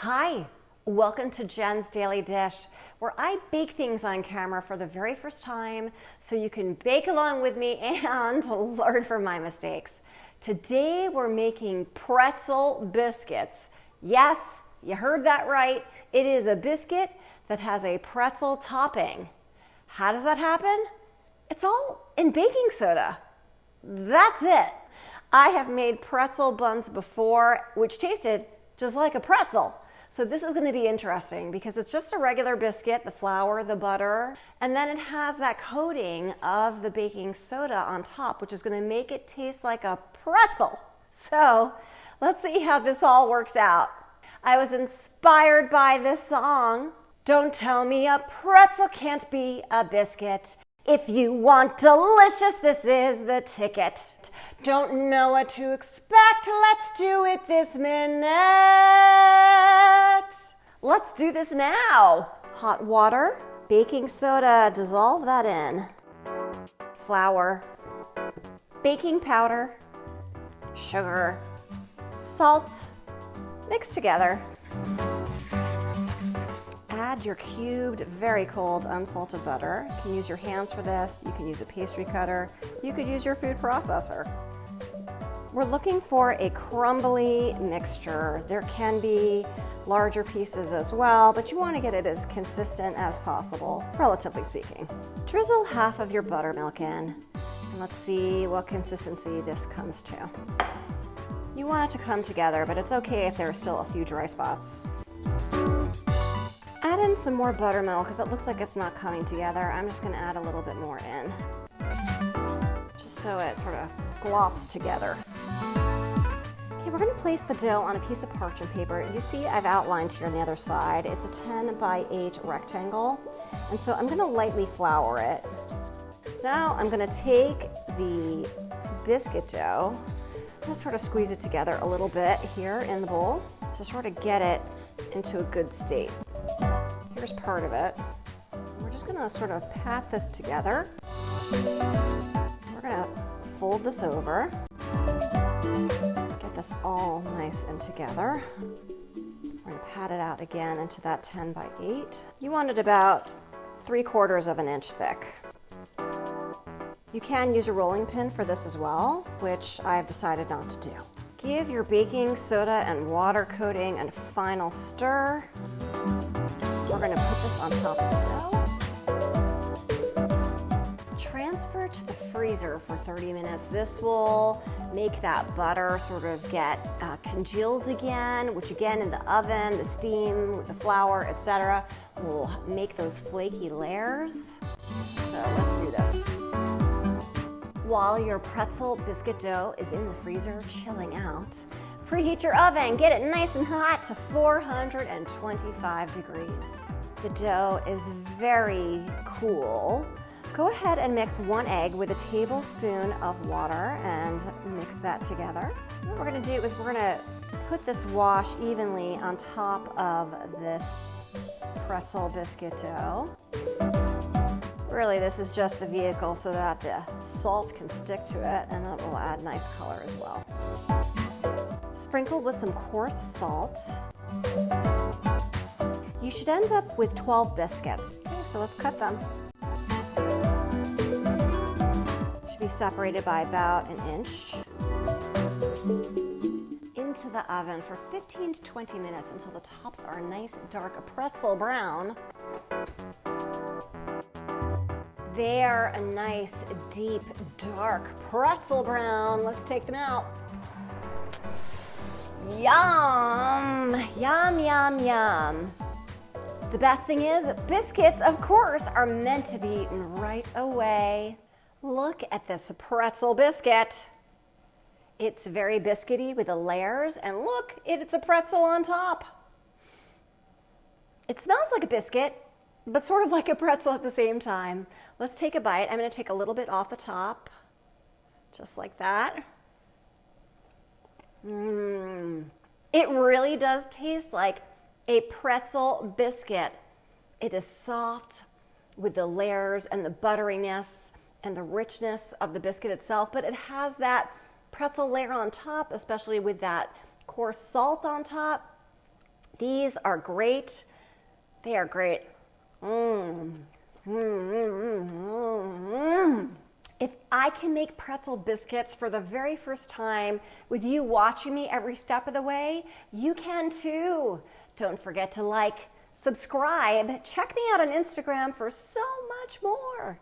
Hi, welcome to Jen's Daily Dish, where I bake things on camera for the very first time so you can bake along with me and learn from my mistakes. Today we're making pretzel biscuits. Yes, you heard that right. It is a biscuit that has a pretzel topping. How does that happen? It's all in baking soda. That's it. I have made pretzel buns before, which tasted just like a pretzel. So this is going to be interesting because it's just a regular biscuit, the flour, the butter, and then it has that coating of the baking soda on top, which is going to make it taste like a pretzel. So let's see how this all works out. I was inspired by this song. Don't tell me a pretzel can't be a biscuit. If you want delicious, this is the ticket. Don't know what to expect, let's do it this minute. Let's do this now. Hot water, baking soda, dissolve that in. Flour, baking powder, sugar, salt, mix together. Add your cubed, very cold, unsalted butter. You can use your hands for this. You can use a pastry cutter. You could use your food processor. We're looking for a crumbly mixture. There can be larger pieces as well, but you want to get it as consistent as possible, relatively speaking. Drizzle half of your buttermilk in, and let's see what consistency this comes to. You want it to come together, but it's okay if there are still a few dry spots. Add in some more buttermilk. If it looks like it's not coming together, I'm just going to add a little bit more in, just so it sort of glops together. Okay, we're going to place the dough on a piece of parchment paper. You see I've outlined here on the other side. It's a 10 by 8 rectangle, and so I'm going to lightly flour it. So now I'm going to take the biscuit dough and sort of squeeze it together a little bit here in the bowl to sort of get it into a good state. Here's part of it. We're just going to sort of pat this together. We're going to fold this over. Get this all nice and together. We're going to pat it out again into that 10 by 8. You want it about 3/4 of an inch thick. You can use a rolling pin for this as well, which I've decided not to do. Give your baking soda and water coating a final stir. We're going to put this on top of the dough. Transfer to the freezer for 30 minutes. This will make that butter sort of get congealed again, which again in the oven, the steam, with the flour, etc., will make those flaky layers. So let's do this. While your pretzel biscuit dough is in the freezer chilling out, preheat your oven, get it nice and hot to 425 degrees. The dough is very cool. Go ahead and mix 1 egg with a tablespoon of water and mix that together. What we're going to do is we're going to put this wash evenly on top of this pretzel biscuit dough. Really, this is just the vehicle so that the salt can stick to it, and it will add nice color as well. Sprinkle with some coarse salt. You should end up with 12 biscuits. Okay, so let's cut them. Should be separated by about an inch. Into the oven for 15 to 20 minutes until the tops are a nice dark pretzel brown. They're a nice, deep, dark pretzel brown. Let's take them out. Yum! Yum, yum, yum. The best thing is, biscuits, of course, are meant to be eaten right away. Look at this pretzel biscuit. It's very biscuity with the layers, and look, it's a pretzel on top. It smells like a biscuit, but sort of like a pretzel at the same time. Let's take a bite. I'm going to take a little bit off the top, just like that. It really does taste like a pretzel biscuit. It is soft with the layers and the butteriness and the richness of the biscuit itself, but it has that pretzel layer on top, especially with that coarse salt on top. These are great. They are great. If I can make pretzel biscuits for the very first time with you watching me every step of the way, you can too. Don't forget to like, subscribe, check me out on Instagram for so much more.